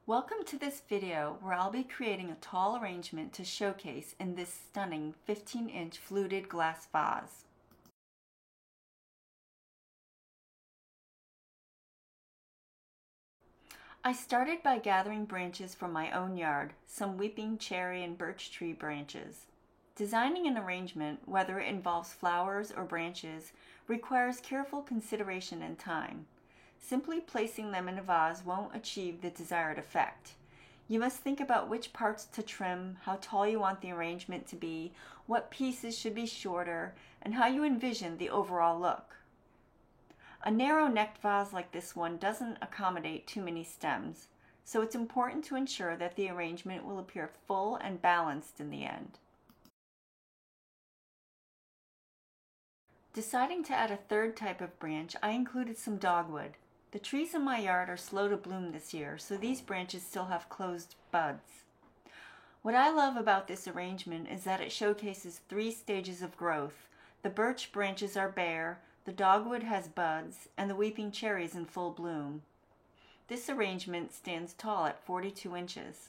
Welcome to this video where I'll be creating a tall arrangement to showcase in this stunning 15-inch fluted glass vase. I started by gathering branches from my own yard, some weeping cherry and birch tree branches. Designing an arrangement, whether it involves flowers or branches, requires careful consideration and time. Simply placing them in a vase won't achieve the desired effect. You must think about which parts to trim, how tall you want the arrangement to be, what pieces should be shorter, and how you envision the overall look. A narrow-necked vase like this one doesn't accommodate too many stems, so it's important to ensure that the arrangement will appear full and balanced in the end. Deciding to add a third type of branch, I included some dogwood. The trees in my yard are slow to bloom this year, so these branches still have closed buds. What I love about this arrangement is that it showcases 3 stages of growth. The birch branches are bare, the dogwood has buds, and the weeping cherry is in full bloom. This arrangement stands tall at 42 inches.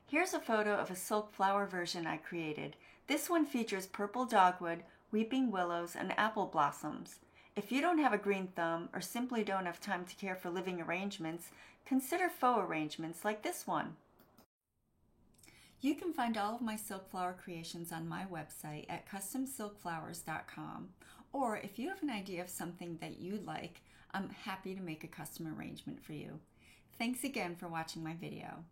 Here's a photo of a silk flower version I created. This one features purple dogwood, weeping willows, and apple blossoms. If you don't have a green thumb or simply don't have time to care for living arrangements, consider faux arrangements like this one. You can find all of my silk flower creations on my website at customsilkflowers.com, or if you have an idea of something that you'd like, I'm happy to make a custom arrangement for you. Thanks again for watching my video.